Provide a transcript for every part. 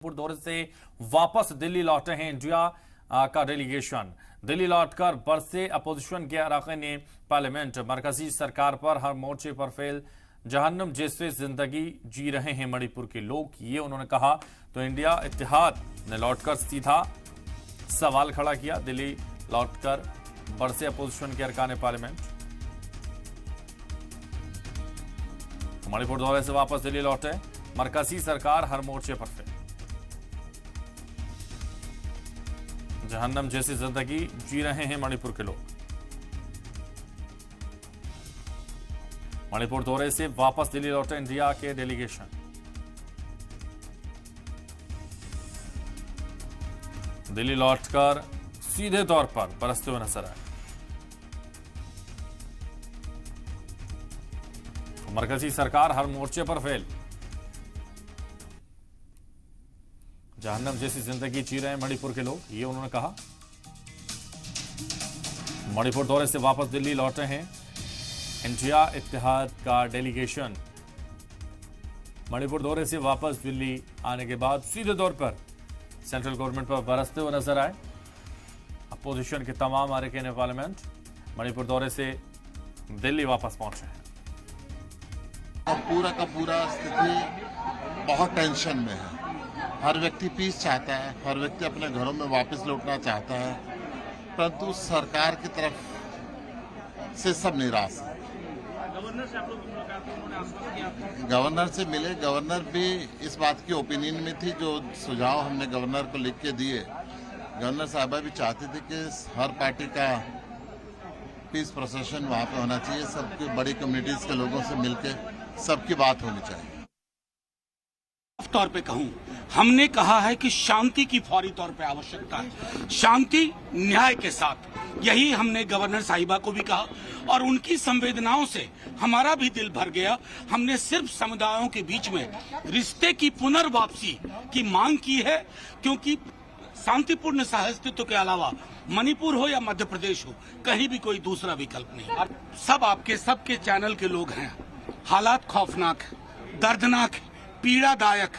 दौरे से वापस दिल्ली लौटे हैं इंडिया का डेलीगेशन। दिल्ली लौटकर बरसे अपोजिशन के अरकान ने पार्लियामेंट। मरकजी सरकार पर हर मोर्चे पर फेल, जहन्नम जैसे जिंदगी जी रहे हैं मणिपुर के लोग, ये उन्होंने कहा। तो इंडिया इत्तेहाद ने लौटकर सीधा सवाल खड़ा किया। दिल्ली लौटकर बरसे अपोजिशन के अरकान पार्लियामेंट। मणिपुर दौरे से वापस दिल्ली लौटे, मरकजी सरकार हर मोर्चे पर फेल, जहन्नम जैसी जिंदगी जी रहे हैं मणिपुर के लोग। मणिपुर दौरे से वापस दिल्ली लौटे इंडिया के डेलीगेशन। दिल्ली लौटकर सीधे तौर पर बरसते हुए नजर आए। मरकजी सरकार हर मोर्चे पर फेल, जहन्नम जैसी जिंदगी जी रहे हैं मणिपुर के लोग, ये उन्होंने कहा। मणिपुर दौरे से वापस दिल्ली लौटे हैं इंडिया इत्तेहाद का डेलीगेशन। मणिपुर दौरे से वापस दिल्ली आने के बाद सीधे तौर पर सेंट्रल गवर्नमेंट पर बरसते हुए नजर आए अपोजिशन के तमाम अरकान पार्लियामेंट। मणिपुर दौरे से दिल्ली वापस पहुंचे हैं। पूरा का पूरा स्थिति बहुत टेंशन में है। हर व्यक्ति पीस चाहता है, हर व्यक्ति अपने घरों में वापस लौटना चाहता है, परंतु सरकार की तरफ से सब निराश है। गवर्नर से आप लोग मुलाकात में उन्होंने आश्वासन दिया? गवर्नर से मिले, गवर्नर भी इस बात की ओपिनियन में थी। जो सुझाव हमने गवर्नर को लिख के दिए, गवर्नर साहबा भी चाहते थे कि हर पार्टी का पीस प्रोसेशन वहाँ पे होना चाहिए, सबकी बड़ी कम्युनिटीज के लोगों से मिलकर सबकी बात होनी चाहिए। साफ तौर पे कहूं, हमने कहा है कि शांति की फौरी तौर पे आवश्यकता है, शांति न्याय के साथ। यही हमने गवर्नर साहिबा को भी कहा और उनकी संवेदनाओं से हमारा भी दिल भर गया। हमने सिर्फ समुदायों के बीच में रिश्ते की पुनर्वापसी की मांग की है, क्योंकि शांतिपूर्ण सहअस्तित्व के अलावा मणिपुर हो या मध्य प्रदेश हो, कहीं भी कोई दूसरा विकल्प नहीं। सब आपके सबके चैनल के लोग हैं। हालात खौफनाक, दर्दनाक, पीड़ादायक,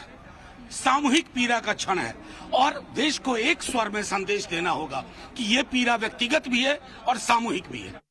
सामूहिक पीड़ा का क्षण है और देश को एक स्वर में संदेश देना होगा कि ये पीड़ा व्यक्तिगत भी है और सामूहिक भी है।